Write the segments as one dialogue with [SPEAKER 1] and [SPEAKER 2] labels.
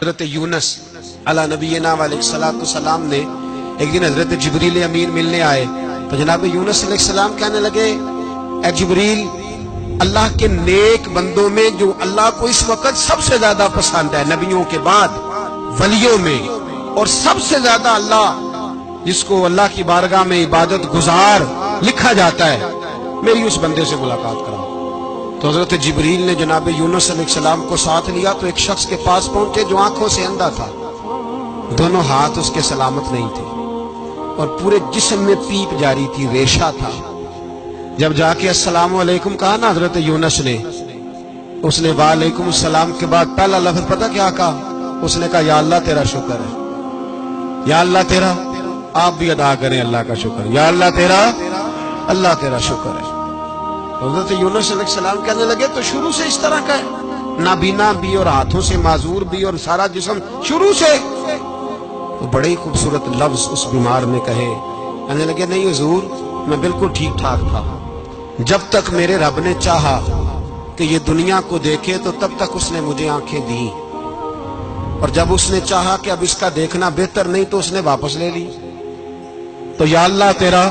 [SPEAKER 1] حضرت یونس علی نبینا علیہ السلام نے ایک دن حضرت جبریل امین ملنے آئے تو جناب یونس علیہ السلام کہنے لگے اے جبریل، اللہ کے نیک بندوں میں جو اللہ کو اس وقت سب سے زیادہ پسند ہے نبیوں کے بعد ولیوں میں، اور سب سے زیادہ اللہ جس کو اللہ کی بارگاہ میں عبادت گزار لکھا جاتا ہے، میری اس بندے سے ملاقات کراؤ۔ تو حضرت جبریل نے جناب یونس علیہ السلام کو ساتھ لیا تو ایک شخص کے پاس پہنچے جو آنکھوں سے اندھا تھا، دونوں ہاتھ اس کے سلامت نہیں تھے اور پورے جسم میں پیپ جاری تھی، ریشہ تھا۔ جب جا کے السلام علیکم کہا نا حضرت یونس نے، اس نے وعلیکم السلام کے بعد پہلا لفظ پتہ کیا کہا؟ اس نے کہا یا اللہ تیرا شکر ہے، یا اللہ تیرا، آپ بھی ادا کریں اللہ کا شکر، یا اللہ تیرا، اللہ تیرا شکر ہے۔ حضرت یونس علیہ السلام کہنے لگے تو شروع سے اس طرح کا ہے، نابینا بھی اور ہاتھوں سے معذور بھی اور سارا جسم شروع سے؟ تو بڑے ہی خوبصورت لفظ اس بیمار نے کہے، کہنے لگے نہیں حضور، میں بالکل ٹھیک ٹھاک تھا، جب تک میرے رب نے چاہا کہ یہ دنیا کو دیکھے تو تب تک اس نے مجھے آنکھیں دی، اور جب اس نے چاہا کہ اب اس کا دیکھنا بہتر نہیں تو اس نے واپس لے لی۔ تو یا اللہ تیرا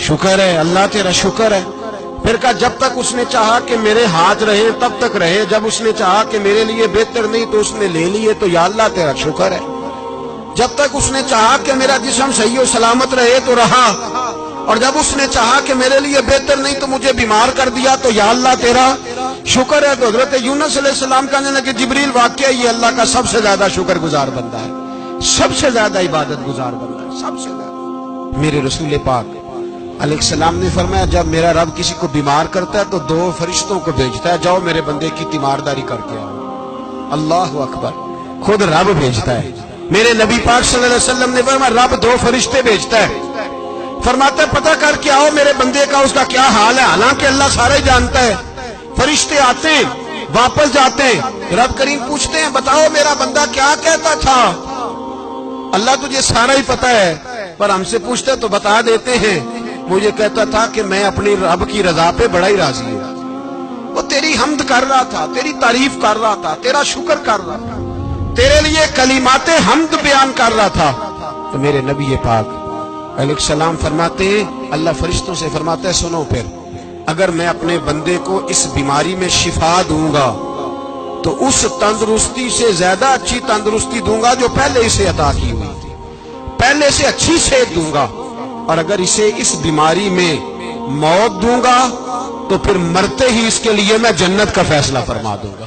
[SPEAKER 1] شکر ہے، اللہ تیرا شکر ہے۔ پھر کہا جب تک اس نے چاہا کہ میرے ہاتھ رہے تب تک رہے، جب اس نے چاہا کہ میرے لیے بہتر نہیں تو اس نے لے لیے، تو یا اللہ تیرا شکر ہے۔ جب تک اس نے چاہا کہ میرا جسم صحیح و سلامت رہے تو رہا، اور جب اس نے چاہا کہ میرے لیے بہتر نہیں تو مجھے بیمار کر دیا، تو یا اللہ تیرا شکر ہے۔ تو حضرت یونس علیہ السلام کہنے لگے جبریل واقعہ یہ اللہ کا سب سے زیادہ شکر گزار بندہ ہے، سب سے زیادہ عبادت گزار بندہ ہے، سب سے زیادہ۔ میرے رسول پاک علیہ السلام نے فرمایا جب میرا رب کسی کو بیمار کرتا ہے تو دو فرشتوں کو بھیجتا ہے، جاؤ میرے بندے کی تیمارداری کر کے آؤ۔ اللہ اکبر، خود رب بھیجتا ہے۔ میرے نبی پاک صلی اللہ علیہ وسلم نے فرمایا رب دو فرشتے بھیجتا ہے، فرماتا ہے پتہ کر کے آؤ میرے بندے کا اس کا کیا حال ہے، حالانکہ اللہ سارا ہی جانتا ہے۔ فرشتے آتے ہیں، واپس جاتے ہیں، رب کریم پوچھتے ہیں بتاؤ میرا بندہ کیا کہتا تھا؟ اللہ تجھے سارا ہی پتہ ہے، پر ہم سے پوچھتے تو بتا دیتے ہیں، مجھے کہتا تھا کہ میں اپنی رب کی رضا پہ بڑا ہی راضی ہوں، وہ تیری حمد کر رہا تھا، تیری تعریف کر رہا تھا، تیرا شکر کر رہا تھا، تیرے لیے کلمات حمد بیان کر رہا تھا۔ تو میرے نبی پاک علیہ السلام فرماتے ہیں، اللہ فرشتوں سے فرماتا ہے سنو پھر، اگر میں اپنے بندے کو اس بیماری میں شفا دوں گا تو اس تندرستی سے زیادہ اچھی تندرستی دوں گا جو پہلے اسے عطا کی ہوئی تھی، پہلے سے اچھی صحت دوں گا، اور اگر اسے اس بیماری میں موت دوں گا تو پھر مرتے ہی اس کے لیے میں جنت کا فیصلہ فرما دوں گا۔